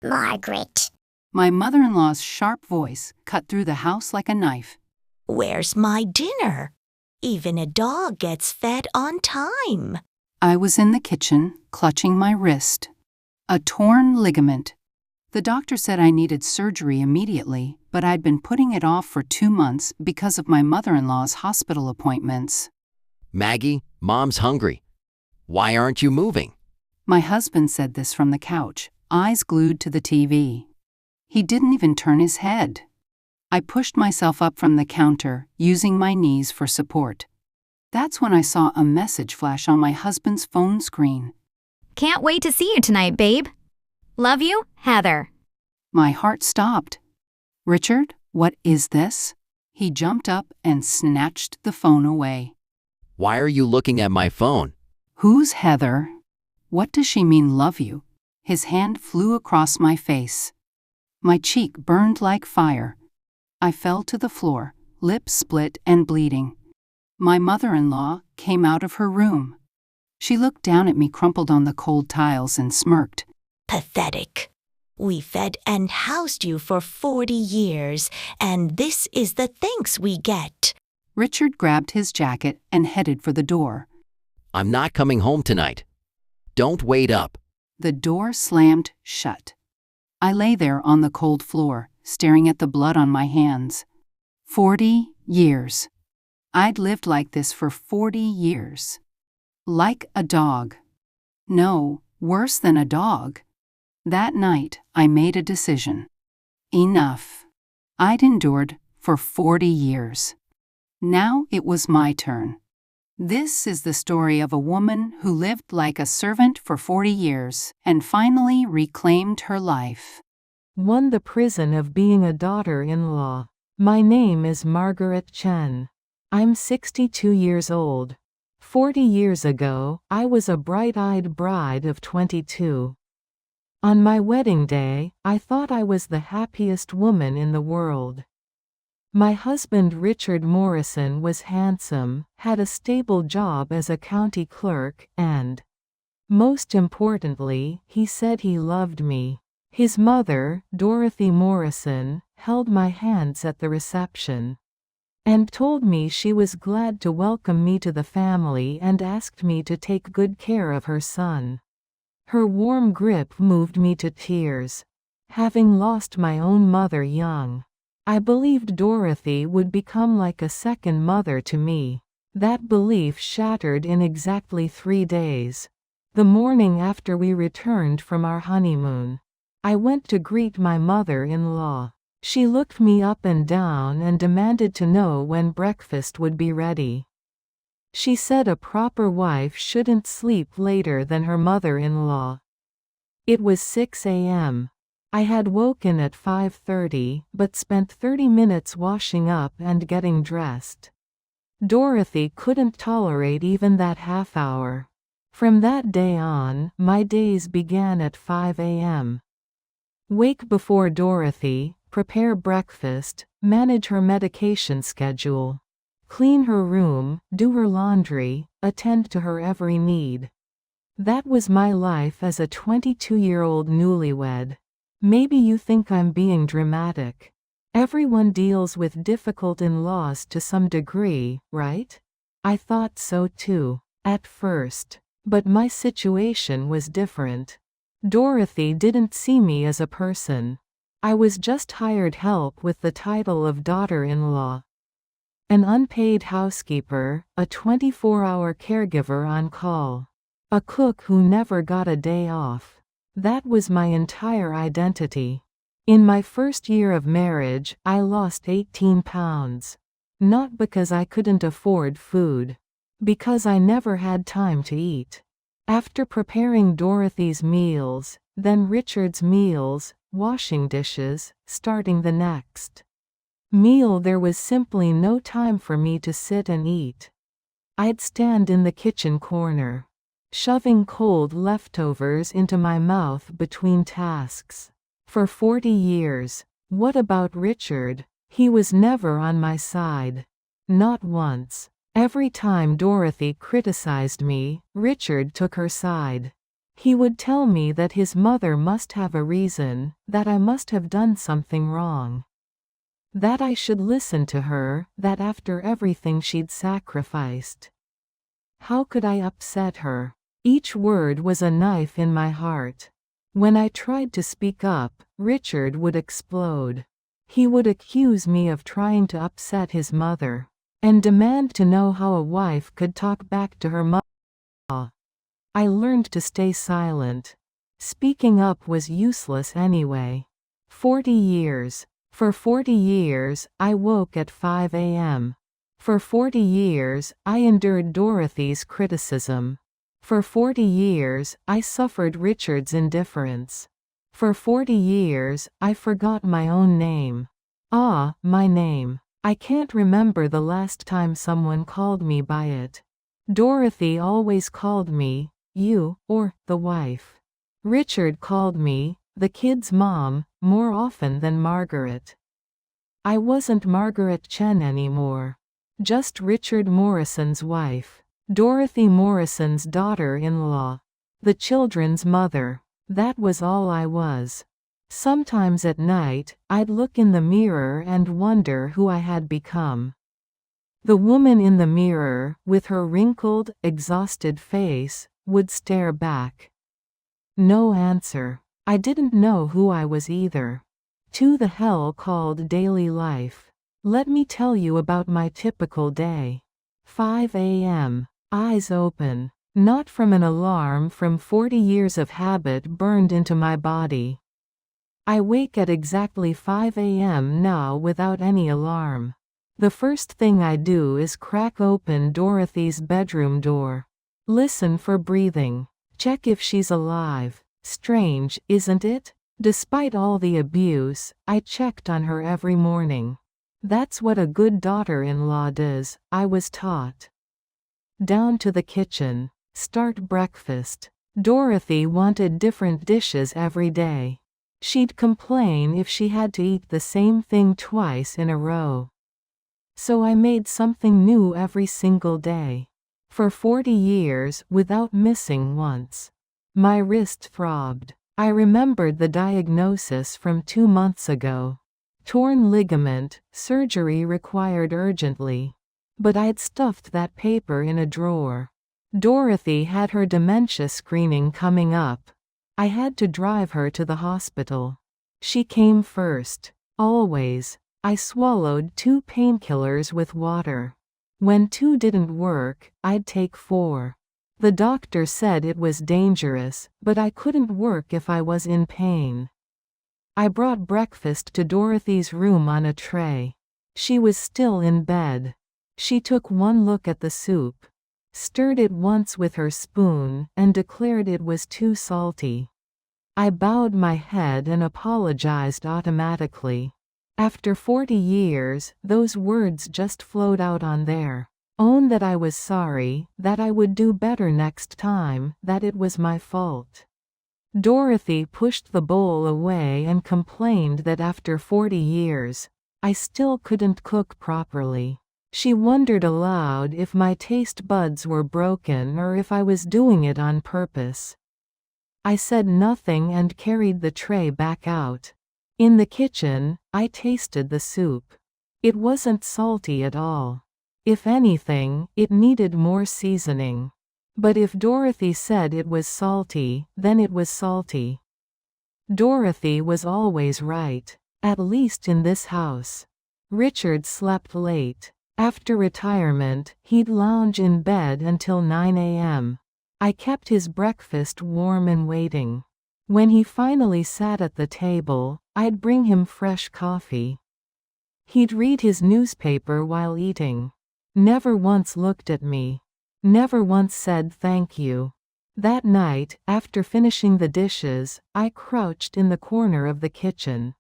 Margaret. My mother-in-law's sharp voice cut through the house like a knife. Where's my dinner? Even a dog gets fed on time. I was in the kitchen, clutching my wrist. A torn ligament. The doctor said I needed surgery immediately, but I'd been putting it off for 2 months because of my mother-in-law's hospital appointments. Maggie, Mom's hungry. Why aren't you moving? My husband said this from the couch, eyes glued to the TV. He didn't even turn his head. I pushed myself up from the counter, using my knees for support. That's when I saw a message flash on my husband's phone screen. Can't wait to see you tonight, babe. Love you, Heather. My heart stopped. Richard, what is this? He jumped up and snatched the phone away. Why are you looking at my phone? Who's Heather? What does she mean, love you? His hand flew across my face. My cheek burned like fire. I fell to the floor, lips split and bleeding. My mother-in-law came out of her room. She looked down at me crumpled on the cold tiles and smirked. Pathetic. We fed and housed you for 40 years, and this is the thanks we get. Richard grabbed his jacket and headed for the door. I'm not coming home tonight. Don't wait up. The door slammed shut. I lay there on the cold floor, staring at the blood on my hands. 40 years. I'd lived like this for 40 years. Like a dog. No, worse than a dog. That night, I made a decision. Enough. I'd endured for 40 years. Now it was my turn. This is the story of a woman who lived like a servant for 40 years and finally reclaimed her life. Won the prison of being a daughter-in-law. My name is Margaret Chen. I'm 62 years old. 40 years ago, I was a bright-eyed bride of 22. On my wedding day, I thought I was the happiest woman in the world. My husband Richard Morrison was handsome, had a stable job as a county clerk, and, most importantly, he said he loved me. His mother, Dorothy Morrison, held my hands at the reception and told me she was glad to welcome me to the family and asked me to take good care of her son. Her warm grip moved me to tears. Having lost my own mother young, I believed Dorothy would become like a second mother to me. That belief shattered in exactly 3 days. The morning after we returned from our honeymoon, I went to greet my mother-in-law. She looked me up and down and demanded to know when breakfast would be ready. She said a proper wife shouldn't sleep later than her mother-in-law. It was 6 a.m. I had woken at 5:30 but spent 30 minutes washing up and getting dressed. Dorothy couldn't tolerate even that half hour. From that day on, my days began at 5 a.m. Wake before Dorothy, prepare breakfast, manage her medication schedule, clean her room, do her laundry, attend to her every need. That was my life as a 22-year-old newlywed. Maybe you think I'm being dramatic. Everyone deals with difficult in-laws to some degree, right? I thought so too, at first. But my situation was different. Dorothy didn't see me as a person. I was just hired help with the title of daughter-in-law. An unpaid housekeeper, a 24-hour caregiver on call. A cook who never got a day off. That was my entire identity. In my first year of marriage, I lost 18 pounds. Not because I couldn't afford food. Because I never had time to eat. After preparing Dorothy's meals, then Richard's meals, washing dishes, starting the next meal, there was simply no time for me to sit and eat. I'd stand in the kitchen corner, shoving cold leftovers into my mouth between tasks. For 40 years. What about Richard? He was never on my side. Not once. Every time Dorothy criticized me, Richard took her side. He would tell me that his mother must have a reason, that I must have done something wrong. That I should listen to her, that after everything she'd sacrificed. How could I upset her? Each word was a knife in my heart. When I tried to speak up, Richard would explode. He would accuse me of trying to upset his mother, and demand to know how a wife could talk back to her mother. I learned to stay silent. Speaking up was useless anyway. 40 years. For 40 years, I woke at 5 a.m. For 40 years, I endured Dorothy's criticism. For 40 years, I suffered Richard's indifference. For 40 years, I forgot my own name. Ah, my name. I can't remember the last time someone called me by it. Dorothy always called me, you, or the wife. Richard called me, the kid's mom, more often than Margaret. I wasn't Margaret Chen anymore. Just Richard Morrison's wife. Dorothy Morrison's daughter-in-law. The children's mother. That was all I was. Sometimes at night, I'd look in the mirror and wonder who I had become. The woman in the mirror, with her wrinkled, exhausted face, would stare back. No answer. I didn't know who I was either. To the hell called daily life. Let me tell you about my typical day. 5 a.m. Eyes open. Not from an alarm from 40 years of habit burned into my body. I wake at exactly 5 a.m. now without any alarm. The first thing I do is crack open Dorothy's bedroom door. Listen for breathing. Check if she's alive. Strange, isn't it? Despite all the abuse, I checked on her every morning. That's what a good daughter-in-law does, I was taught. Down to the kitchen. Start breakfast. Dorothy wanted different dishes every day. She'd complain if she had to eat the same thing twice in a row. So I made something new every single day. For 40 years, without missing once. My wrist throbbed. I remembered the diagnosis from 2 months ago. Torn ligament, surgery required urgently. But I'd stuffed that paper in a drawer. Dorothy had her dementia screening coming up. I had to drive her to the hospital. She came first. Always. I swallowed 2 painkillers with water. When 2 didn't work, I'd take 4. The doctor said it was dangerous, but I couldn't work if I was in pain. I brought breakfast to Dorothy's room on a tray. She was still in bed. She took one look at the soup, stirred it once with her spoon, and declared it was too salty. I bowed my head and apologized automatically. After 40 years, those words just flowed out on there. Own that I was sorry, that I would do better next time, that it was my fault. Dorothy pushed the bowl away and complained that after 40 years, I still couldn't cook properly. She wondered aloud if my taste buds were broken or if I was doing it on purpose. I said nothing and carried the tray back out. In the kitchen, I tasted the soup. It wasn't salty at all. If anything, it needed more seasoning. But if Dorothy said it was salty, then it was salty. Dorothy was always right, at least in this house. Richard slept late. After retirement, he'd lounge in bed until 9 a.m. I kept his breakfast warm and waiting. When he finally sat at the table, I'd bring him fresh coffee. He'd read his newspaper while eating. Never once looked at me. Never once said thank you. That night, after finishing the dishes, I crouched in the corner of the kitchen.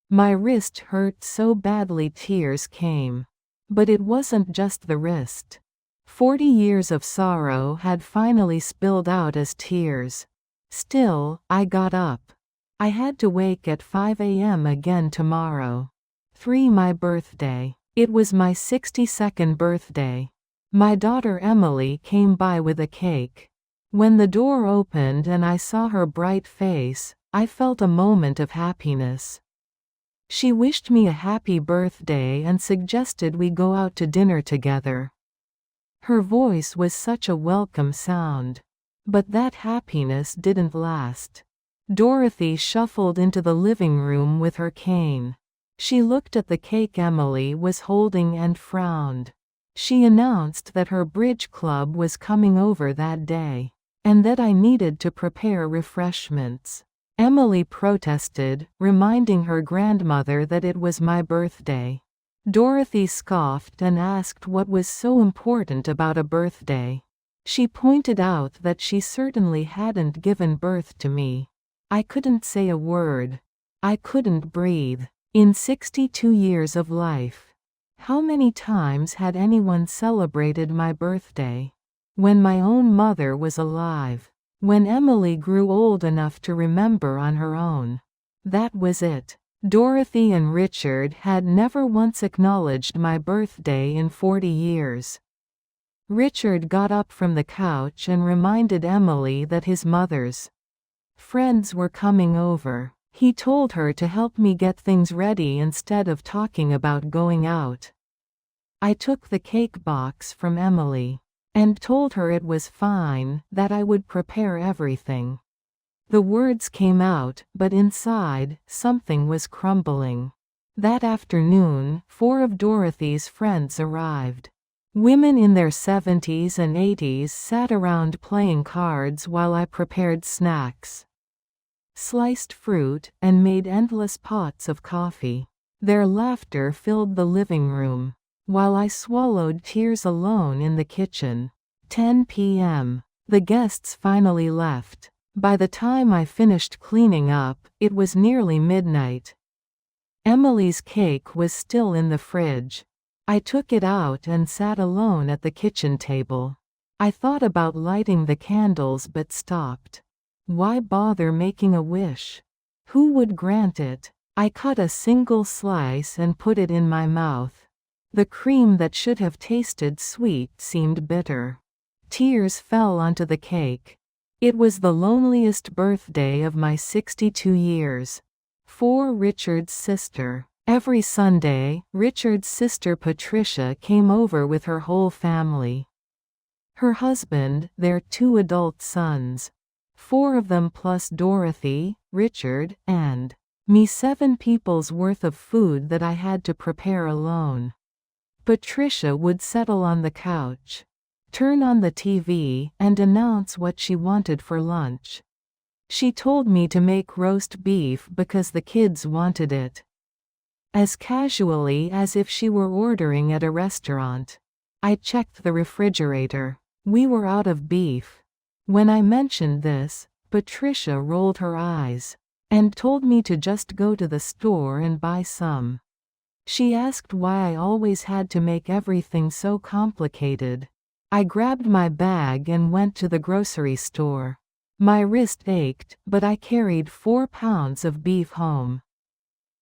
My wrist hurt so badly tears came. But it wasn't just the wrist. 40 years of sorrow had finally spilled out as tears. Still, I got up. I had to wake at 5 a.m. again tomorrow. 3 my birthday. It was my 62nd birthday. My daughter Emily came by with a cake. When the door opened and I saw her bright face, I felt a moment of happiness. She wished me a happy birthday and suggested we go out to dinner together. Her voice was such a welcome sound. But that happiness didn't last. Dorothy shuffled into the living room with her cane. She looked at the cake Emily was holding and frowned. She announced that her bridge club was coming over that day, and that I needed to prepare refreshments. Emily protested, reminding her grandmother that it was my birthday. Dorothy scoffed and asked what was so important about a birthday. She pointed out that she certainly hadn't given birth to me. I couldn't say a word. I couldn't breathe. In 62 years of life, how many times had anyone celebrated my birthday? When my own mother was alive. When Emily grew old enough to remember on her own. That was it. Dorothy and Richard had never once acknowledged my birthday in 40 years. Richard got up from the couch and reminded Emily that his mother's friends were coming over. He told her to help me get things ready instead of talking about going out. I took the cake box from Emily and told her it was fine, that I would prepare everything. The words came out, but inside, something was crumbling. That afternoon, 4 of Dorothy's friends arrived. Women in their 70s and 80s sat around playing cards while I prepared snacks, sliced fruit, and made endless pots of coffee. Their laughter filled the living room, while I swallowed tears alone in the kitchen. 10 p.m. The guests finally left. By the time I finished cleaning up, it was nearly midnight. Emily's cake was still in the fridge. I took it out and sat alone at the kitchen table. I thought about lighting the candles but stopped. Why bother making a wish? Who would grant it? I cut a single slice and put it in my mouth. The cream that should have tasted sweet seemed bitter. Tears fell onto the cake. It was the loneliest birthday of my 62 years. For Richard's sister. Every Sunday, Richard's sister Patricia came over with her whole family. Her husband, their 2 adult sons. 4 of them plus Dorothy, Richard, and me, 7 people's worth of food that I had to prepare alone. Patricia would settle on the couch, turn on the TV, and announce what she wanted for lunch. She told me to make roast beef because the kids wanted it. As casually as if she were ordering at a restaurant. I checked the refrigerator. We were out of beef. When I mentioned this, Patricia rolled her eyes and told me to just go to the store and buy some. She asked why I always had to make everything so complicated. I grabbed my bag and went to the grocery store. My wrist ached, but I carried 4 pounds of beef home.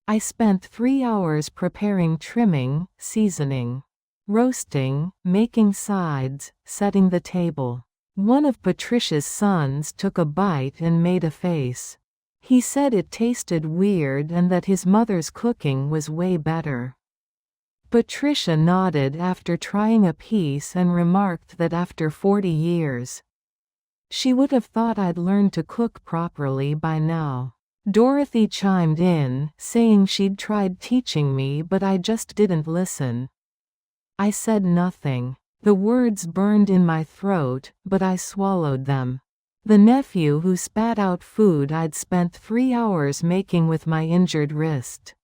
I spent 3 hours preparing trimming, seasoning, roasting, making sides, setting the table. One of Patricia's sons took a bite and made a face. He said it tasted weird and that his mother's cooking was way better. Patricia nodded after trying a piece and remarked that after 40 years, she would have thought I'd learned to cook properly by now. Dorothy chimed in, saying she'd tried teaching me but I just didn't listen. I said nothing. The words burned in my throat, but I swallowed them. The nephew who spat out food I'd spent 3 hours making with my injured wrist.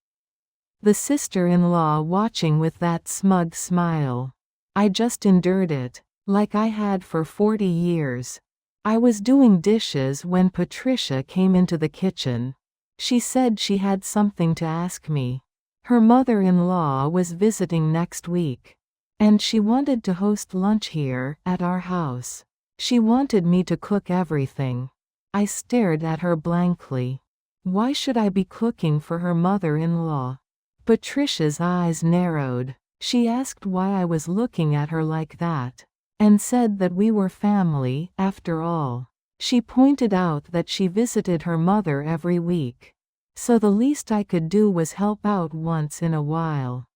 The sister-in-law watching with that smug smile. I just endured it, like I had for 40 years. I was doing dishes when Patricia came into the kitchen. She said she had something to ask me. Her mother-in-law was visiting next week, and she wanted to host lunch here, at our house. She wanted me to cook everything. I stared at her blankly. Why should I be cooking for her mother-in-law? Patricia's eyes narrowed. She asked why I was looking at her like that. and said that we were family, after all. She pointed out that she visited her mother every week, so the least I could do was help out once in a while.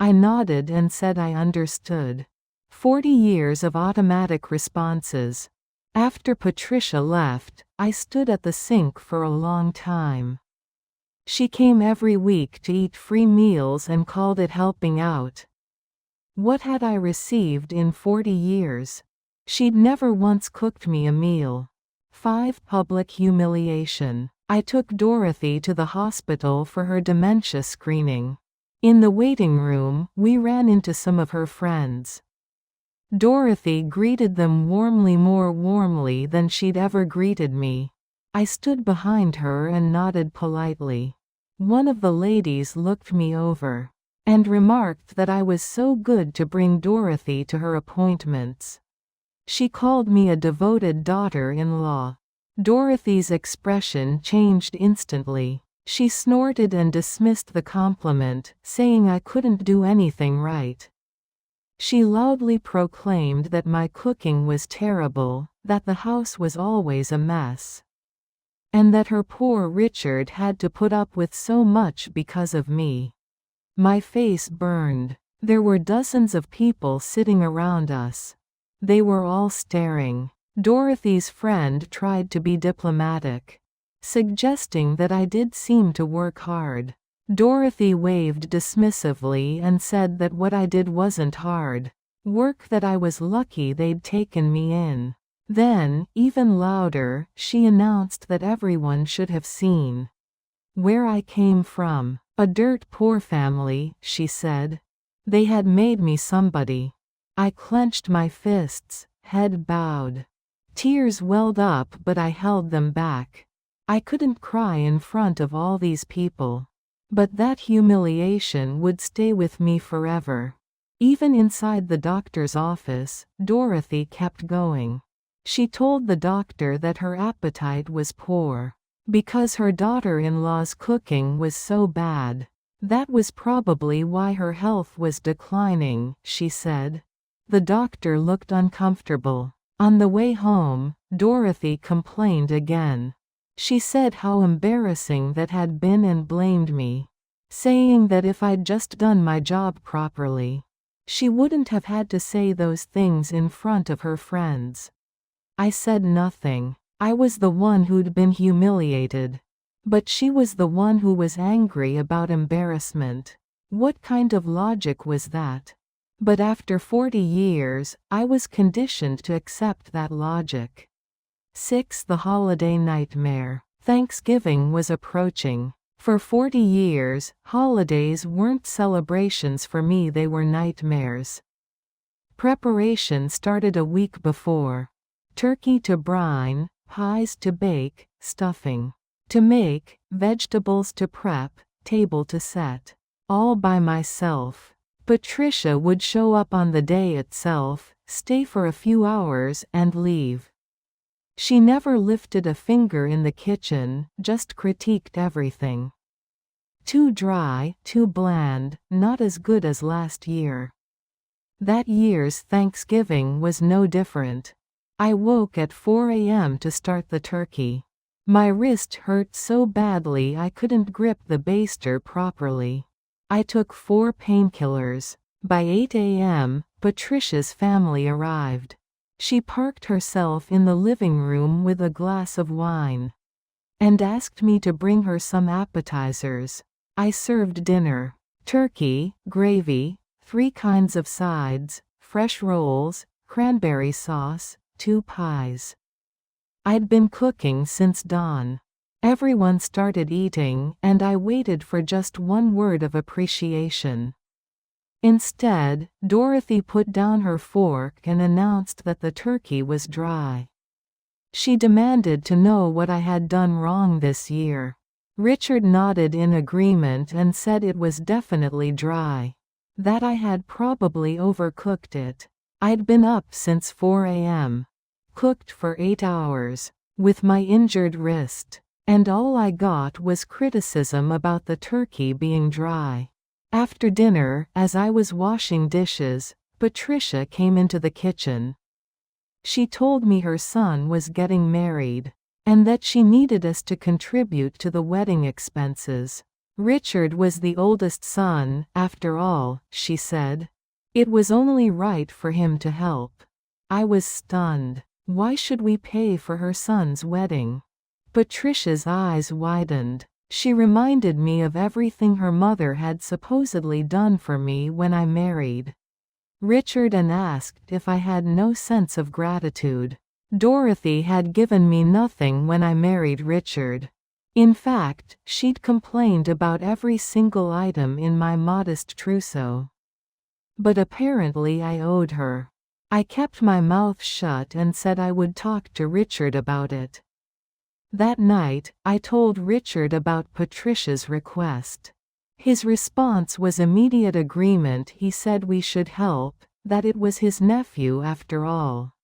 I nodded and said I understood. 40 years of automatic responses. After Patricia left, I stood at the sink for a long time. She came every week to eat free meals and called it helping out. What had I received in 40 years? She'd never once cooked me a meal. 5. Public humiliation. I took Dorothy to the hospital for her dementia screening. In the waiting room, we ran into some of her friends. Dorothy greeted them warmly, more warmly than she'd ever greeted me. I stood behind her and nodded politely. One of the ladies looked me over and remarked that I was so good to bring Dorothy to her appointments. She called me a devoted daughter-in-law. Dorothy's expression changed instantly. She snorted and dismissed the compliment, saying I couldn't do anything right. She loudly proclaimed that my cooking was terrible, that the house was always a mess, and that her poor Richard had to put up with so much because of me. My face burned. There were dozens of people sitting around us. They were all staring. Dorothy's friend tried to be diplomatic, suggesting that I did seem to work hard. Dorothy waved dismissively and said that what I did wasn't hard work, that I was lucky they'd taken me in. Then, even louder, she announced that everyone should have seen where I came from. A dirt poor family, she said. They had made me somebody. I clenched my fists, head bowed. Tears welled up, but I held them back. I couldn't cry in front of all these people. But that humiliation would stay with me forever. Even inside the doctor's office, Dorothy kept going. She told the doctor that her appetite was poor because her daughter-in-law's cooking was so bad. That was probably why her health was declining, she said. The doctor looked uncomfortable. On the way home, Dorothy complained again. She said how embarrassing that had been and blamed me, saying that if I'd just done my job properly, she wouldn't have had to say those things in front of her friends. I said nothing. I was the one who'd been humiliated. But she was the one who was angry about embarrassment. What kind of logic was that? But after 40 years, I was conditioned to accept that logic. 6. The holiday nightmare. Thanksgiving was approaching. For 40 years, holidays weren't celebrations for me, they were nightmares. Preparation started a week before. Turkey to brine, pies to bake, stuffing to make, vegetables to prep, table to set. All by myself. Patricia would show up on the day itself, stay for a few hours, and leave. She never lifted a finger in the kitchen, just critiqued everything. Too dry, too bland, not as good as last year. That year's Thanksgiving was no different. I woke at 4 a.m. to start the turkey. My wrist hurt so badly I couldn't grip the baster properly. I took 4 painkillers. By 8 a.m., Patricia's family arrived. She parked herself in the living room with a glass of wine and asked me to bring her some appetizers. I served dinner: turkey, gravy, 3 kinds of sides, fresh rolls, cranberry sauce, 2 pies. I'd been cooking since dawn. Everyone started eating, and I waited for just one word of appreciation. Instead, Dorothy put down her fork and announced that the turkey was dry. She demanded to know what I had done wrong this year. Richard nodded in agreement and said it was definitely dry. That I had probably overcooked it. I'd been up since 4 a.m. Cooked for 8 hours, with my injured wrist, and all I got was criticism about the turkey being dry. After dinner, as I was washing dishes, Patricia came into the kitchen. She told me her son was getting married, and that she needed us to contribute to the wedding expenses. Richard was the oldest son, after all, she said. It was only right for him to help. I was stunned. Why should we pay for her son's wedding? Patricia's eyes widened. She reminded me of everything her mother had supposedly done for me when I married Richard and asked if I had no sense of gratitude. Dorothy had given me nothing when I married Richard. In fact, she'd complained about every single item in my modest trousseau. But apparently I owed her. I kept my mouth shut and said I would talk to Richard about it. That night, I told Richard about Patricia's request. His response was immediate agreement. He said we should help, that it was his nephew after all.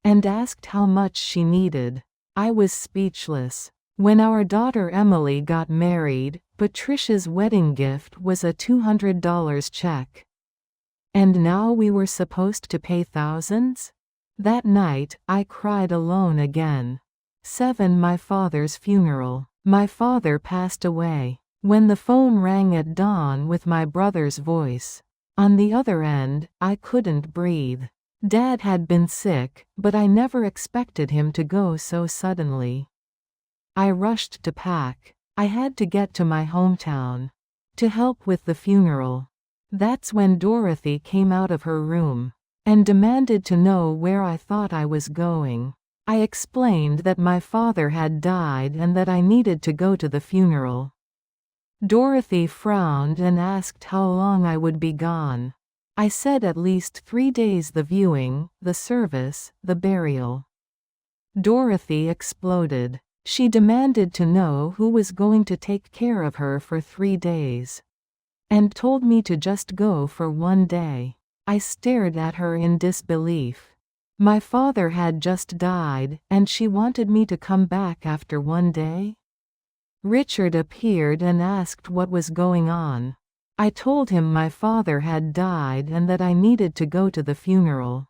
And asked how much she needed. I was speechless. When our daughter Emily got married, Patricia's wedding gift was a $200 check. And now we were supposed to pay thousands? That night, I cried alone again. 7. My father's funeral. My father passed away. When the phone rang at dawn with my brother's voice on the other end, I couldn't breathe. Dad had been sick, but I never expected him to go so suddenly. I rushed to pack. I had to get to my hometown to help with the funeral. That's when Dorothy came out of her room and demanded to know where I thought I was going. I explained that my father had died and that I needed to go to the funeral. Dorothy frowned and asked how long I would be gone. I said at least 3 days: the viewing, the service, the burial. Dorothy exploded. She demanded to know who was going to take care of her for 3 days. And told me to just go for 1 day. I stared at her in disbelief. My father had just died, and she wanted me to come back after 1 day? Richard appeared and asked what was going on. I told him my father had died and that I needed to go to the funeral.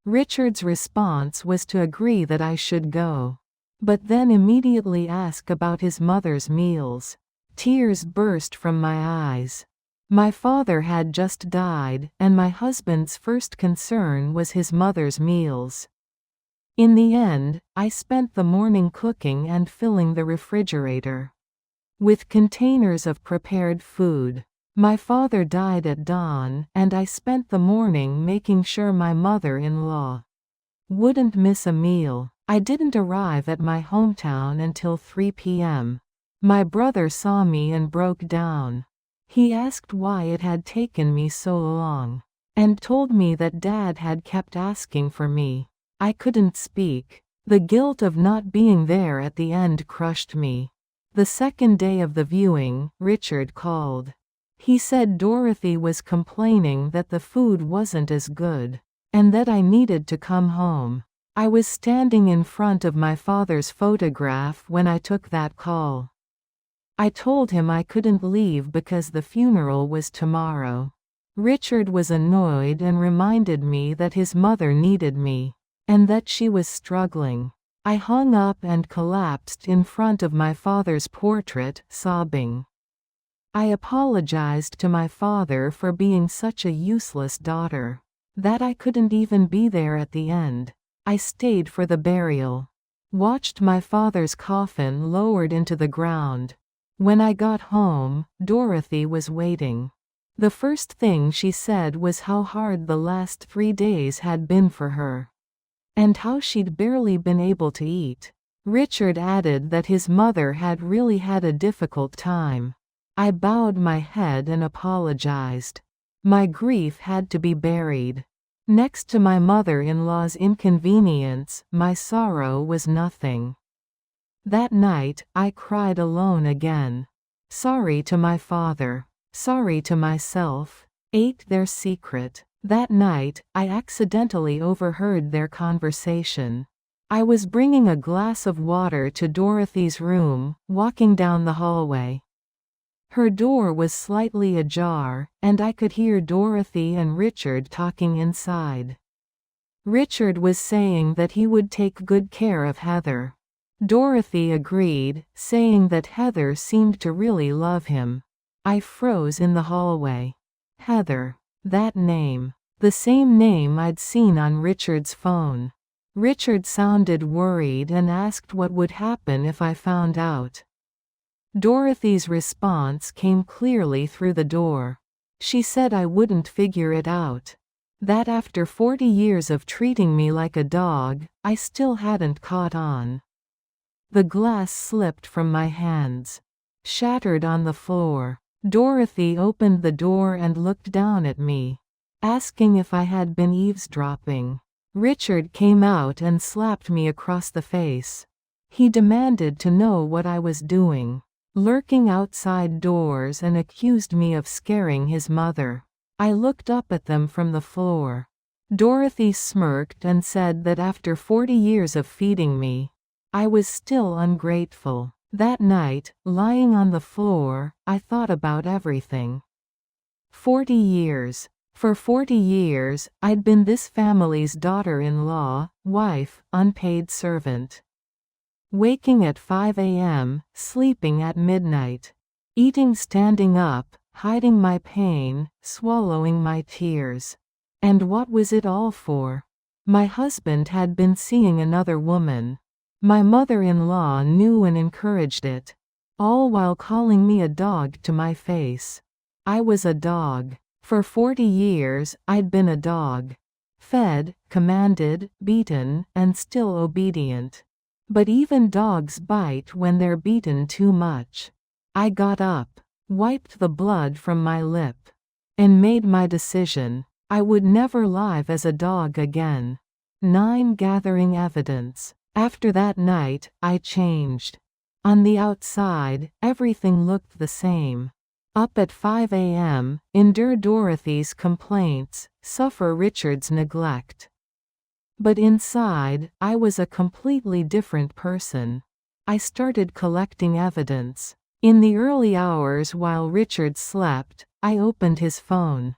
Richard's response was to agree that I should go, but then immediately ask about his mother's meals. Tears burst from my eyes. My father had just died, and my husband's first concern was his mother's meals. In the end, I spent the morning cooking and filling the refrigerator with containers of prepared food. My father died at dawn, and I spent the morning making sure my mother-in-law wouldn't miss a meal. I didn't arrive at my hometown until 3 p.m. My brother saw me and broke down. He asked why it had taken me so long, and told me that Dad had kept asking for me. I couldn't speak. The guilt of not being there at the end crushed me. The second day of the viewing, Richard called. He said Dorothy was complaining that the food wasn't as good, and that I needed to come home. I was standing in front of my father's photograph when I took that call. I told him I couldn't leave because the funeral was tomorrow. Richard was annoyed and reminded me that his mother needed me, and that she was struggling. I hung up and collapsed in front of my father's portrait, sobbing. I apologized to my father for being such a useless daughter, that I couldn't even be there at the end. I stayed for the burial, watched my father's coffin lowered into the ground. When I got home, Dorothy was waiting. The first thing she said was how hard the last 3 days had been for her, and how she'd barely been able to eat. Richard added that his mother had really had a difficult time. I bowed my head and apologized. My grief had to be buried. Next to my mother-in-law's inconvenience, my sorrow was nothing. That night, I cried alone again. Sorry to my father. Sorry to myself. 8. Their secret. That night, I accidentally overheard their conversation. I was bringing a glass of water to Dorothy's room, walking down the hallway. Her door was slightly ajar, and I could hear Dorothy and Richard talking inside. Richard was saying that he would take good care of Heather. Dorothy agreed, saying that Heather seemed to really love him. I froze in the hallway. Heather. That name. The same name I'd seen on Richard's phone. Richard sounded worried and asked what would happen if I found out. Dorothy's response came clearly through the door. She said I wouldn't figure it out. That after 40 years of treating me like a dog, I still hadn't caught on. The glass slipped from my hands. Shattered on the floor. Dorothy opened the door and looked down at me, asking if I had been eavesdropping. Richard came out and slapped me across the face. He demanded to know what I was doing, lurking outside doors, and accused me of scaring his mother. I looked up at them from the floor. Dorothy smirked and said that after 40 years of feeding me, I was still ungrateful. That night, lying on the floor, I thought about everything. 40 years. For 40 years, I'd been this family's daughter-in-law, wife, unpaid servant. Waking at 5 a.m., sleeping at midnight. Eating standing up, hiding my pain, swallowing my tears. And what was it all for? My husband had been seeing another woman. My mother-in-law knew and encouraged it, all while calling me a dog to my face. I was a dog. For 40 years, I'd been a dog. Fed, commanded, beaten, and still obedient. But even dogs bite when they're beaten too much. I got up, wiped the blood from my lip, and made my decision. I would never live as a dog again. 9. Gathering evidence. After that night, I changed. On the outside, everything looked the same. Up at 5 a.m., endure Dorothy's complaints, suffer Richard's neglect. But inside, I was a completely different person. I started collecting evidence. In the early hours while Richard slept, I opened his phone.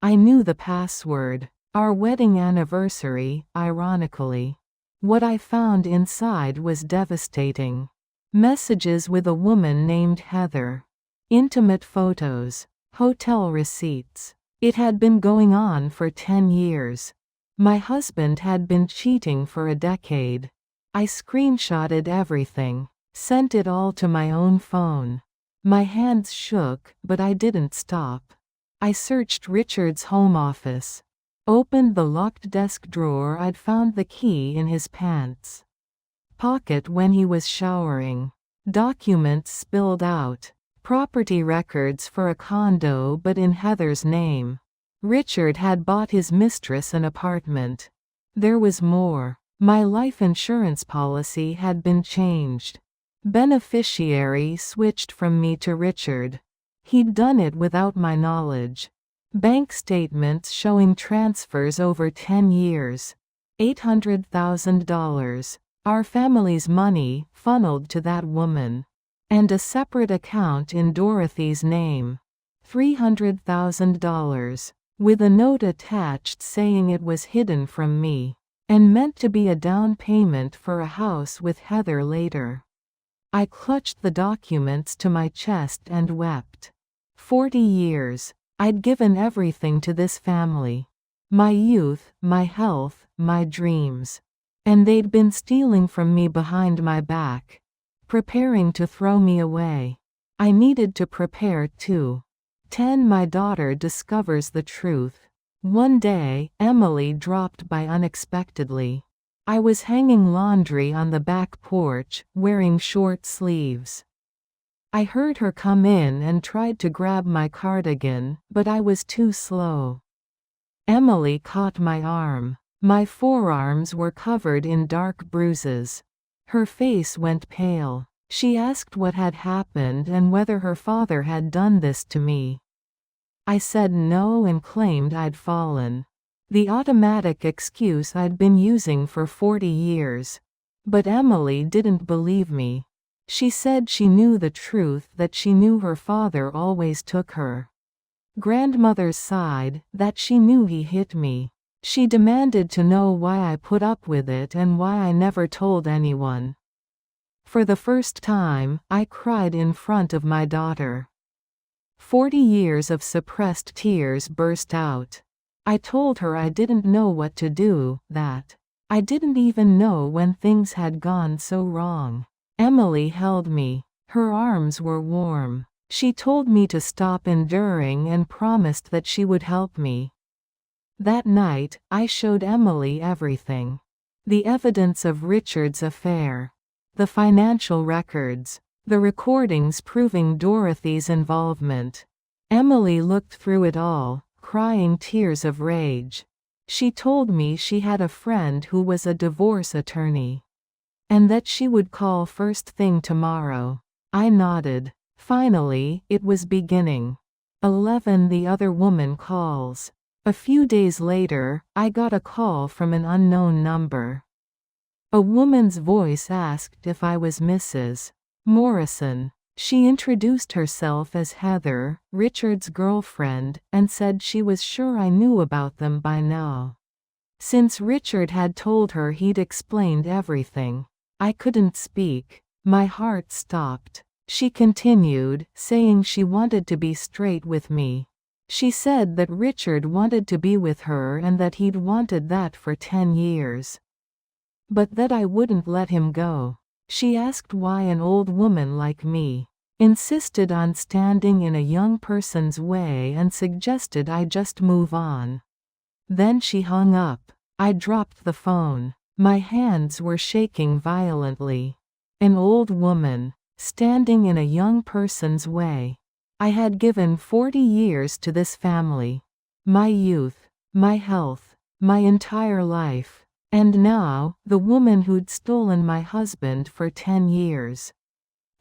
I knew the password. Our wedding anniversary, ironically. What I found inside was devastating. Messages with a woman named Heather. Intimate photos. Hotel receipts. It had been going on for 10 years. My husband had been cheating for a decade. I screenshotted everything. Sent it all to my own phone. My hands shook, but I didn't stop. I searched Richard's home office. Opened the locked desk drawer. I'd found the key in his pants pocket when he was showering. Documents spilled out. Property records for a condo but in Heather's name. Richard had bought his mistress an apartment. There was more. My life insurance policy had been changed. Beneficiary switched from me to Richard. He'd done it without my knowledge. Bank statements showing transfers over 10 years. $800,000. Our family's money funneled to that woman. And a separate account in Dorothy's name. $300,000. With a note attached saying it was hidden from me. And meant to be a down payment for a house with Heather later. I clutched the documents to my chest and wept. 40 years. I'd given everything to this family. My youth, my health, my dreams. And they'd been stealing from me behind my back. Preparing to throw me away. I needed to prepare too. 10. My daughter discovers the truth. One day, Emily dropped by unexpectedly. I was hanging laundry on the back porch, wearing short sleeves. I heard her come in and tried to grab my cardigan, but I was too slow. Emily caught my arm. My forearms were covered in dark bruises. Her face went pale. She asked what had happened and whether her father had done this to me. I said no and claimed I'd fallen. The automatic excuse I'd been using for 40 years. But Emily didn't believe me. She said she knew the truth, that she knew her father always took her grandmother's side, that she knew he hit me. She demanded to know why I put up with it and why I never told anyone. For the first time, I cried in front of my daughter. 40 years of suppressed tears burst out. I told her I didn't know what to do, that I didn't even know when things had gone so wrong. Emily held me. Her arms were warm. She told me to stop enduring and promised that she would help me. That night, I showed Emily everything. The evidence of Richard's affair. The financial records. The recordings proving Dorothy's involvement. Emily looked through it all, crying tears of rage. She told me she had a friend who was a divorce attorney, and that she would call first thing tomorrow. I nodded. Finally, it was beginning. 11. The other woman calls. A few days later, I got a call from an unknown number. A woman's voice asked if I was Mrs. Morrison. She introduced herself as Heather, Richard's girlfriend, and said she was sure I knew about them by now. Since Richard had told her he'd explained everything. I couldn't speak. My heart stopped. She continued, saying she wanted to be straight with me. She said that Richard wanted to be with her and that he'd wanted that for 10 years. But that I wouldn't let him go. She asked why an old woman like me insisted on standing in a young person's way and suggested I just move on. Then she hung up. I dropped the phone. My hands were shaking violently. An old woman, standing in a young person's way. I had given 40 years to this family. My youth, my health, my entire life. And now, the woman who'd stolen my husband for 10 years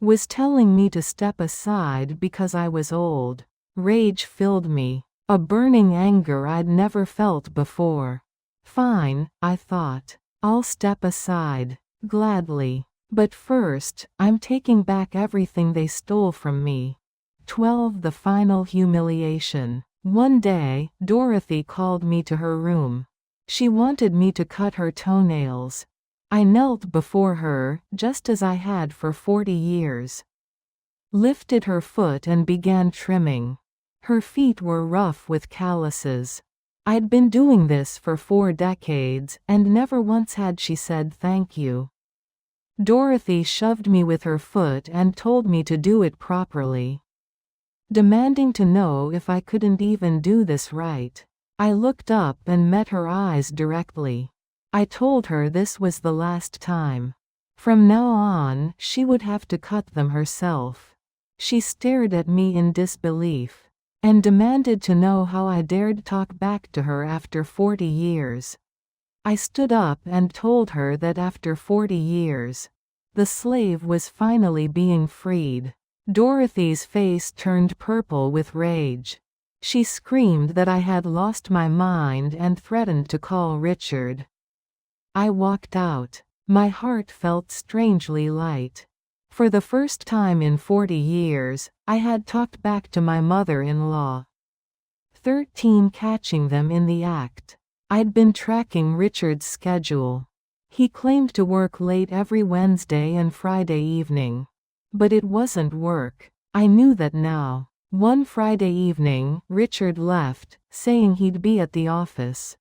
was telling me to step aside because I was old. Rage filled me, a burning anger I'd never felt before. Fine, I thought. I'll step aside, gladly. But first, I'm taking back everything they stole from me. 12. The Final Humiliation. One day, Dorothy called me to her room. She wanted me to cut her toenails. I knelt before her, just as I had for 40 years. Lifted her foot and began trimming. Her feet were rough with calluses. I'd been doing this for 4 decades, and never once had she said thank you. Dorothy shoved me with her foot and told me to do it properly, demanding to know if I couldn't even do this right. I looked up and met her eyes directly. I told her this was the last time. From now on, she would have to cut them herself. She stared at me in disbelief, and demanded to know how I dared talk back to her after 40 years. I stood up and told her that after 40 years, the slave was finally being freed. Dorothy's face turned purple with rage. She screamed that I had lost my mind and threatened to call Richard. I walked out. My heart felt strangely light. For the first time in 40 years, I had talked back to my mother-in-law. 13. Catching them in the act. I'd been tracking Richard's schedule. He claimed to work late every Wednesday and Friday evening. But it wasn't work. I knew that now. One Friday evening, Richard left, saying he'd be at the office.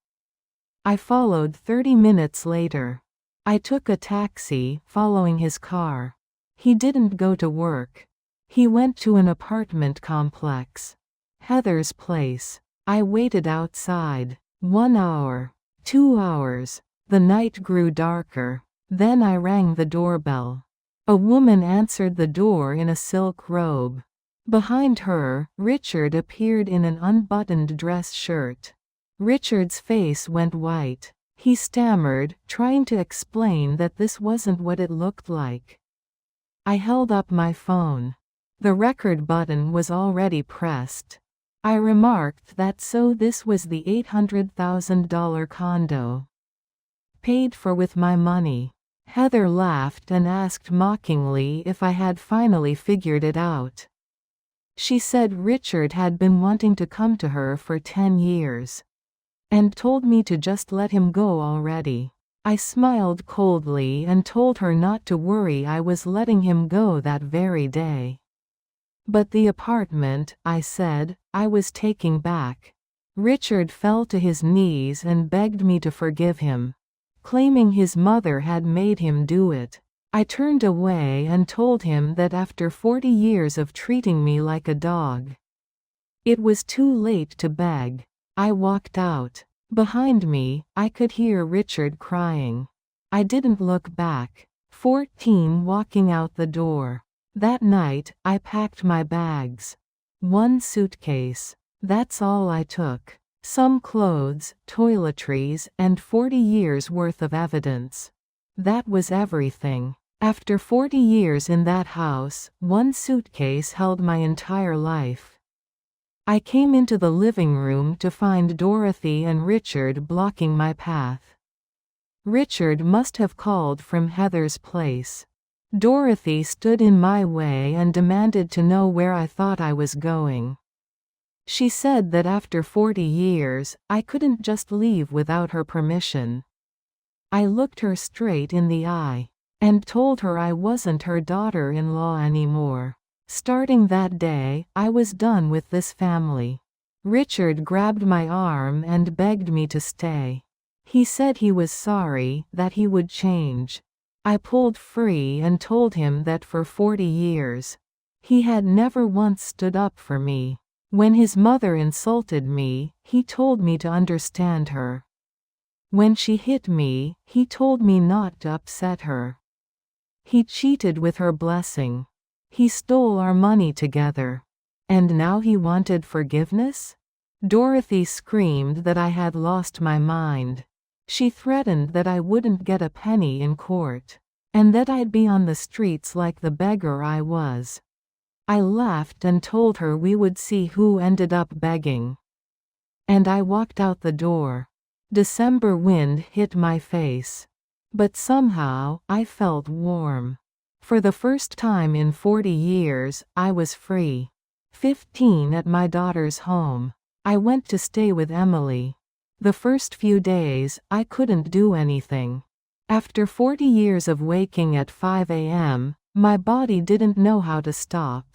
I followed 30 minutes later. I took a taxi, following his car. He didn't go to work. He went to an apartment complex. Heather's place. I waited outside. 1 hour. 2 hours. The night grew darker. Then I rang the doorbell. A woman answered the door in a silk robe. Behind her, Richard appeared in an unbuttoned dress shirt. Richard's face went white. He stammered, trying to explain that this wasn't what it looked like. I held up my phone. The record button was already pressed. I remarked that so this was the $800,000 condo. Paid for with my money. Heather laughed and asked mockingly if I had finally figured it out. She said Richard had been wanting to come to her for 10 years. and told me to just let him go already. I smiled coldly and told her not to worry, I was letting him go that very day. But the apartment, I said, I was taking back. Richard fell to his knees and begged me to forgive him, claiming his mother had made him do it. I turned away and told him that after 40 years of treating me like a dog, it was too late to beg. I walked out. Behind me, I could hear Richard crying. I didn't look back. 14 walking out the door. That night, I packed my bags. 1 suitcase. That's all I took. Some clothes, toiletries, and 40 years worth of evidence. That was everything. After 40 years in that house, 1 suitcase held my entire life. I came into the living room to find Dorothy and Richard blocking my path. Richard must have called from Heather's place. Dorothy stood in my way and demanded to know where I thought I was going. She said that after 40 years, I couldn't just leave without her permission. I looked her straight in the eye and told her I wasn't her daughter-in-law anymore. Starting that day, I was done with this family. Richard grabbed my arm and begged me to stay. He said he was sorry, that he would change. I pulled free and told him that for 40 years, he had never once stood up for me. When his mother insulted me, he told me to understand her. When she hit me, he told me not to upset her. He cheated with her blessing. He stole our money together. And now he wanted forgiveness? Dorothy screamed that I had lost my mind. She threatened that I wouldn't get a penny in court, and that I'd be on the streets like the beggar I was. I laughed and told her we would see who ended up begging. And I walked out the door. December wind hit my face. But somehow, I felt warm. For the first time in 40 years, I was free. 15 at my daughter's home. I went to stay with Emily. The first few days, I couldn't do anything. After 40 years of waking at 5 a.m., my body didn't know how to stop.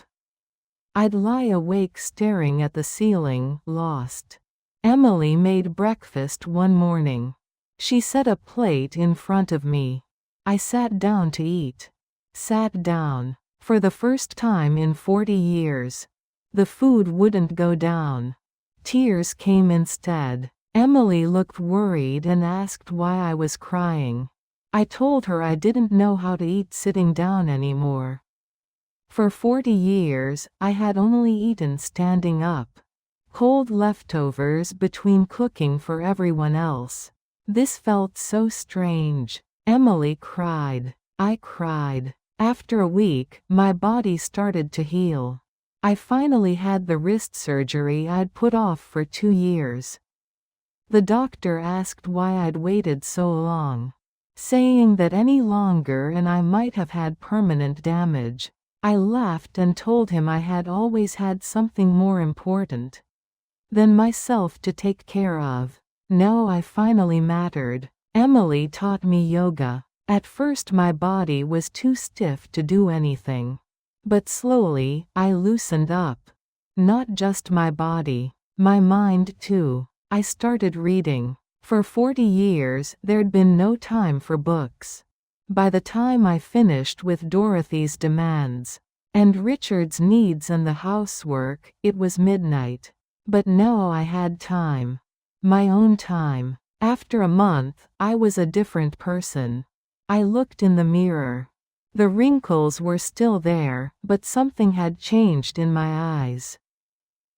I'd lie awake staring at the ceiling, lost. Emily made breakfast one morning. She set a plate in front of me. I sat down to eat. Sat down. For the first time in 40 years. The food wouldn't go down. Tears came instead. Emily looked worried and asked why I was crying. I told her I didn't know how to eat sitting down anymore. For 40 years, I had only eaten standing up. Cold leftovers between cooking for everyone else. This felt so strange. Emily cried. I cried. After a week, my body started to heal. I finally had the wrist surgery I'd put off for 2 years. The doctor asked why I'd waited so long, saying that any longer and I might have had permanent damage. I laughed and told him I had always had something more important than myself to take care of. Now I finally mattered. Emily taught me yoga. At first my body was too stiff to do anything. But slowly, I loosened up. Not just my body, my mind too. I started reading. For 40 years, there'd been no time for books. By the time I finished with Dorothy's demands and Richard's needs and the housework, it was midnight. But now I had time. My own time. After a month, I was a different person. I looked in the mirror. The wrinkles were still there, but something had changed in my eyes.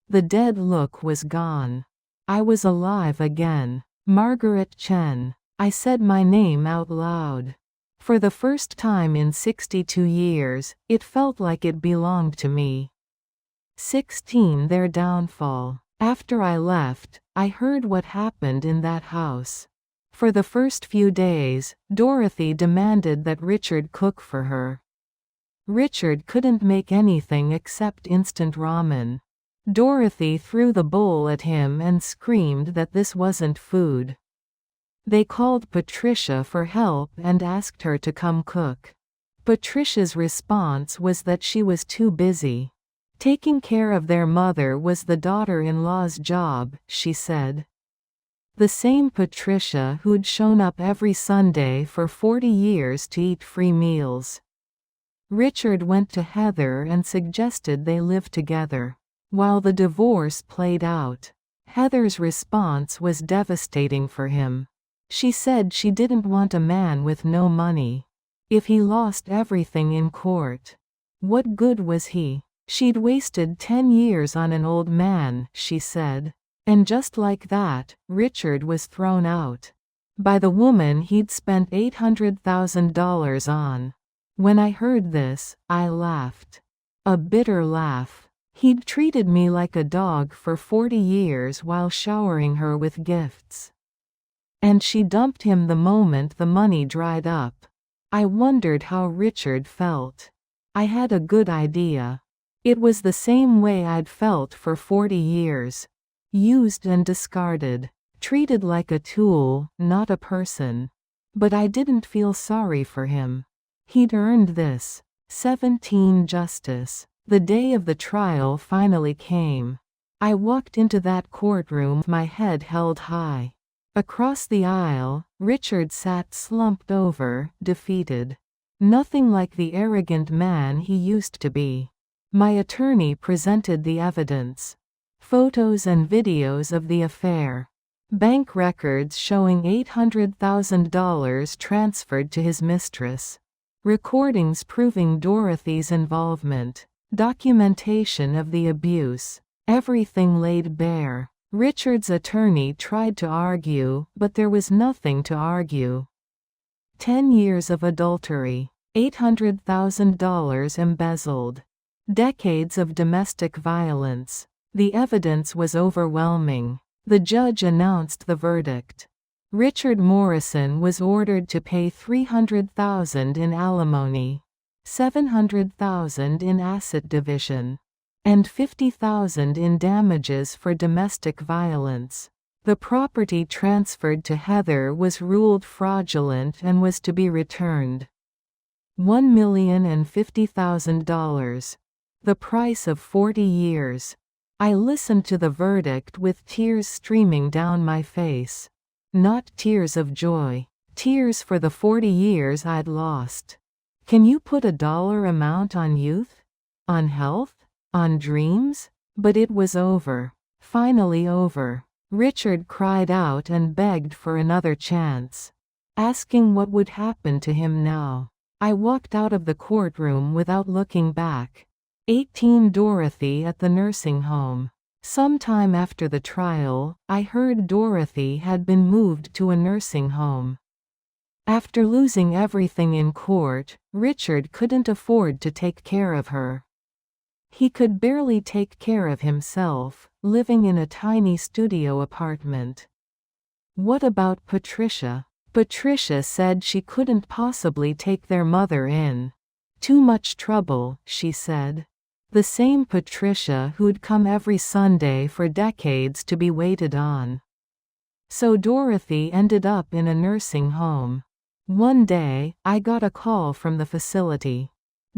The dead look was gone. I was alive again. Margaret Chen. I said my name out loud. For the first time in 62 years, it felt like it belonged to me. 16 Their downfall. After I left, I heard what happened in that house. For the first few days, Dorothy demanded that Richard cook for her. Richard couldn't make anything except instant ramen. Dorothy threw the bowl at him and screamed that this wasn't food. They called Patricia for help and asked her to come cook. Patricia's response was that she was too busy. Taking care of their mother was the daughter-in-law's job, she said. The same Patricia who'd shown up every Sunday for 40 years to eat free meals. Richard went to Heather and suggested they live together. While the divorce played out, Heather's response was devastating for him. She said she didn't want a man with no money. If he lost everything in court, what good was he? She'd wasted 10 years on an old man, she said. And just like that, Richard was thrown out by the woman he'd spent $800,000 on. When I heard this, I laughed. A bitter laugh. He'd treated me like a dog for 40 years while showering her with gifts. And she dumped him the moment the money dried up. I wondered how Richard felt. I had a good idea. It was the same way I'd felt for 40 years. Used and discarded. Treated like a tool, not a person. But I didn't feel sorry for him. He'd earned this. 17 Justice. The day of the trial finally came. I walked into that courtroom, my head held high. Across the aisle, Richard sat slumped over, defeated. Nothing like the arrogant man he used to be. My attorney presented the evidence. Photos and videos of the affair. Bank records showing $800,000 transferred to his mistress. Recordings proving Dorothy's involvement. Documentation of the abuse. Everything laid bare. Richard's attorney tried to argue, but there was nothing to argue. 10 years of adultery. $800,000 embezzled. Decades of domestic violence. The evidence was overwhelming. The judge announced the verdict. Richard Morrison was ordered to pay $300,000 in alimony, $700,000 in asset division, and $50,000 in damages for domestic violence. The property transferred to Heather was ruled fraudulent and was to be returned. $1,050,000. The price of 40 years. I listened to the verdict with tears streaming down my face. Not tears of joy. Tears for the 40 years I'd lost. Can you put a dollar amount on youth? On health? On dreams? But it was over. Finally over. Richard cried out and begged for another chance, asking what would happen to him now. I walked out of the courtroom without looking back. 18 Dorothy at the nursing home. Sometime after the trial, I heard Dorothy had been moved to a nursing home. After losing everything in court, Richard couldn't afford to take care of her. He could barely take care of himself, living in a tiny studio apartment. What about Patricia? Patricia said she couldn't possibly take their mother in. Too much trouble, she said. The same Patricia who'd come every Sunday for decades to be waited on. So Dorothy ended up in a nursing home. One day, I got a call from the facility.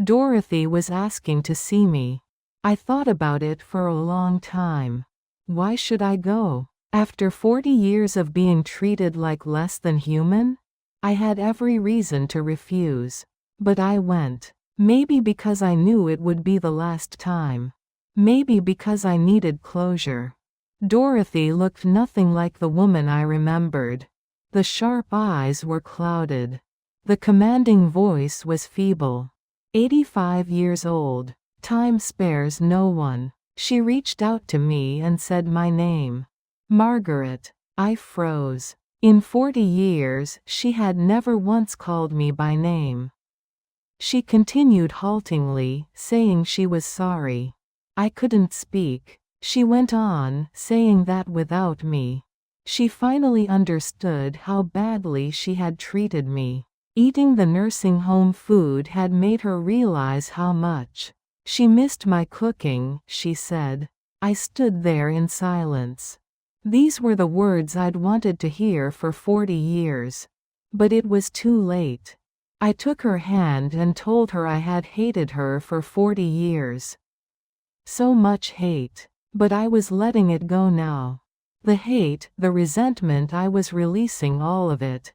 Dorothy was asking to see me. I thought about it for a long time. Why should I go? After 40 years of being treated like less than human? I had every reason to refuse. But I went. Maybe because I knew it would be the last time. Maybe because I needed closure. Dorothy looked nothing like the woman I remembered. The sharp eyes were clouded. The commanding voice was feeble. 85 years old. Time spares no one. She reached out to me and said my name. Margaret. I froze. In 40 years, she had never once called me by name. She continued haltingly, saying she was sorry. I couldn't speak. She went on, saying that without me, she finally understood how badly she had treated me. Eating the nursing home food had made her realize how much she missed my cooking, she said. I stood there in silence. These were the words I'd wanted to hear for 40 years. But it was too late. I took her hand and told her I had hated her for 40 years. So much hate. But I was letting it go now. The hate, the resentment, I was releasing all of it.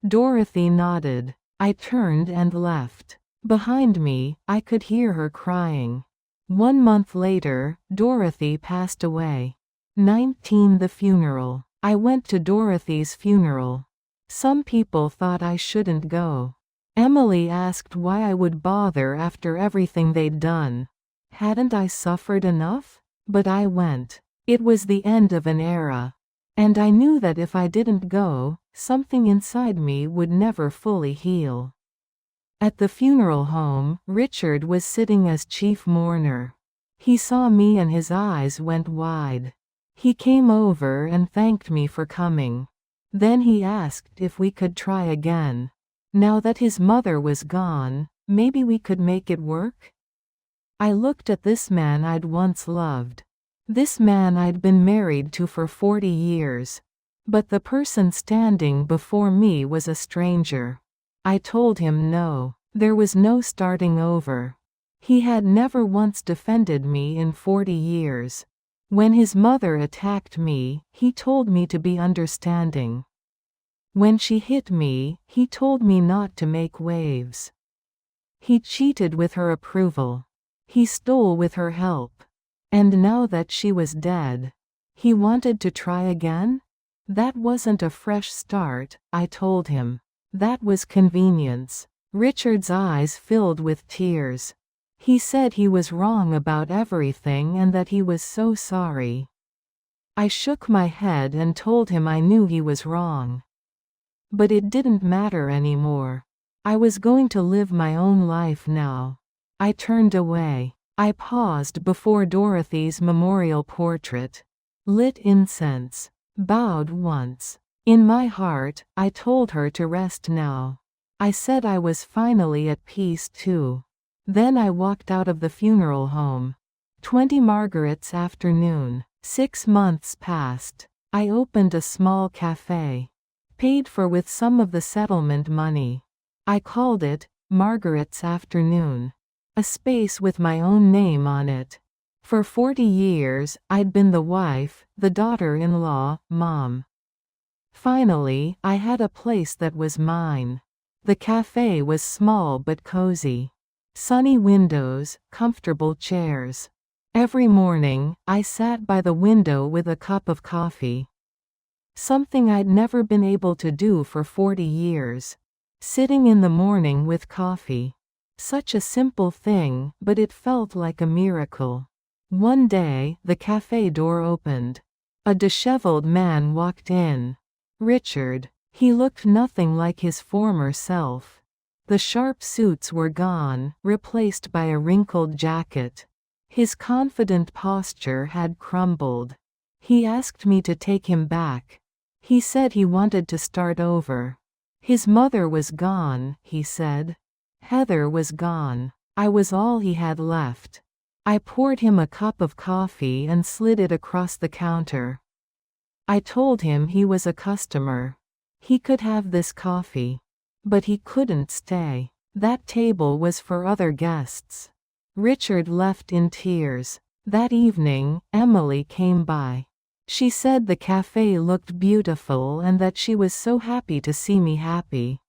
Dorothy nodded. I turned and left. Behind me, I could hear her crying. 1 month later, Dorothy passed away. 19. The funeral. I went to Dorothy's funeral. Some people thought I shouldn't go. Emily asked why I would bother after everything they'd done. Hadn't I suffered enough? But I went. It was the end of an era. And I knew that if I didn't go, something inside me would never fully heal. At the funeral home, Richard was sitting as chief mourner. He saw me and his eyes went wide. He came over and thanked me for coming. Then he asked if we could try again. Now that his mother was gone, maybe we could make it work? I looked at this man I'd once loved. This man I'd been married to for 40 years. But the person standing before me was a stranger. I told him no. There was no starting over. He had never once defended me in 40 years. When his mother attacked me, he told me to be understanding. When she hit me, he told me not to make waves. He cheated with her approval. He stole with her help. And now that she was dead, he wanted to try again? That wasn't a fresh start, I told him. That was convenience. Richard's eyes filled with tears. He said he was wrong about everything and that he was so sorry. I shook my head and told him I knew he was wrong. But it didn't matter anymore. I was going to live my own life now. I turned away. I paused before Dorothy's memorial portrait. Lit incense. Bowed once. In my heart, I told her to rest now. I said I was finally at peace too. Then I walked out of the funeral home. 20 Margaret's afternoon. 6 months passed. I opened a small cafe. Paid for with some of the settlement money. I called it Margaret's Afternoon. A space with my own name on it. For 40 years, I'd been the wife, the daughter-in-law, mom. Finally, I had a place that was mine. The cafe was small but cozy. Sunny windows, comfortable chairs. Every morning, I sat by the window with a cup of coffee. Something I'd never been able to do for 40 years. Sitting in the morning with coffee. Such a simple thing, but it felt like a miracle. One day, the cafe door opened. A disheveled man walked in. Richard. He looked nothing like his former self. The sharp suits were gone, replaced by a wrinkled jacket. His confident posture had crumbled. He asked me to take him back. He said he wanted to start over. His mother was gone, he said. Heather was gone. I was all he had left. I poured him a cup of coffee and slid it across the counter. I told him he was a customer. He could have this coffee. But he couldn't stay. That table was for other guests. Richard left in tears. That evening, Emily came by. She said the cafe looked beautiful and that she was so happy to see me happy.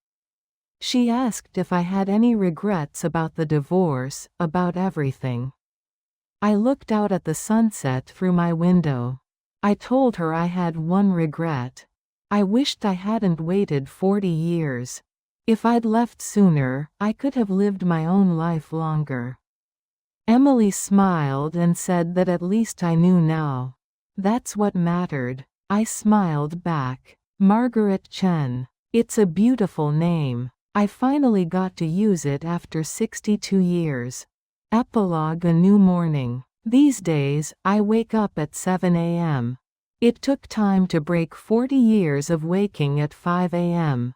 She asked if I had any regrets about the divorce, about everything. I looked out at the sunset through my window. I told her I had one regret. I wished I hadn't waited 40 years. If I'd left sooner, I could have lived my own life longer. Emily smiled and said that at least I knew now. That's what mattered. I smiled back. Margaret Chen. It's a beautiful name. I finally got to use it after 62 years. Epilogue. A new morning. These days, I wake up at 7 a.m. It took time to break 40 years of waking at 5 a.m.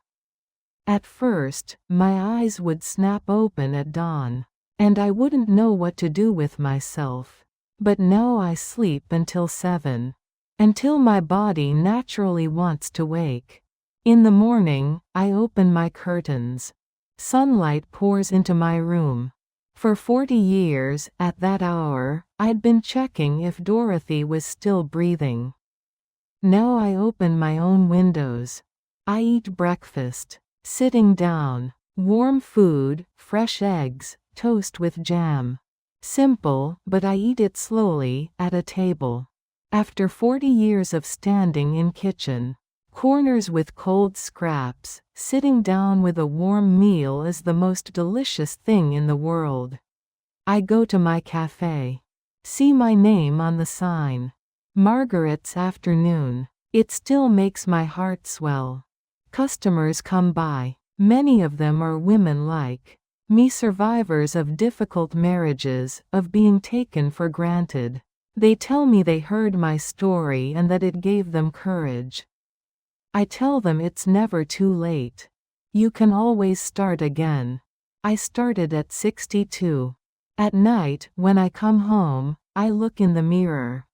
At first, my eyes would snap open at dawn. And I wouldn't know what to do with myself. But now I sleep until 7. Until my body naturally wants to wake. In the morning, I open my curtains. Sunlight pours into my room. For 40 years, at that hour, I'd been checking if Dorothy was still breathing. Now I open my own windows. I eat breakfast. Sitting down. Warm food, fresh eggs, toast with jam. Simple, but I eat it slowly, at a table. After 40 years of standing in kitchen. Corners with cold scraps, sitting down with a warm meal is the most delicious thing in the world. I go to my cafe. See my name on the sign. Margaret's afternoon. It still makes my heart swell. Customers come by. Many of them are women like me, survivors of difficult marriages, of being taken for granted. They tell me they heard my story and that it gave them courage. I tell them it's never too late. You can always start again. I started at 62. At night, when I come home, I look in the mirror.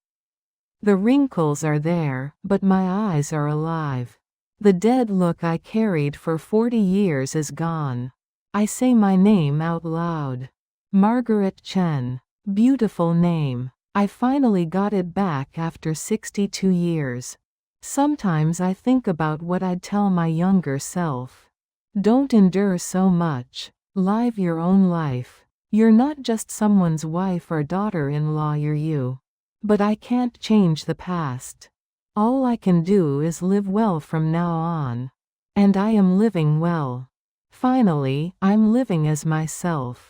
The wrinkles are there, but my eyes are alive. The dead look I carried for 40 years is gone. I say my name out loud. Margaret Chen. Beautiful name. I finally got it back after 62 years. Sometimes I think about what I'd tell my younger self. Don't endure so much. Live your own life. You're not just someone's wife or daughter-in-law, you're you. But I can't change the past. All I can do is live well from now on. And I am living well. Finally, I'm living as myself.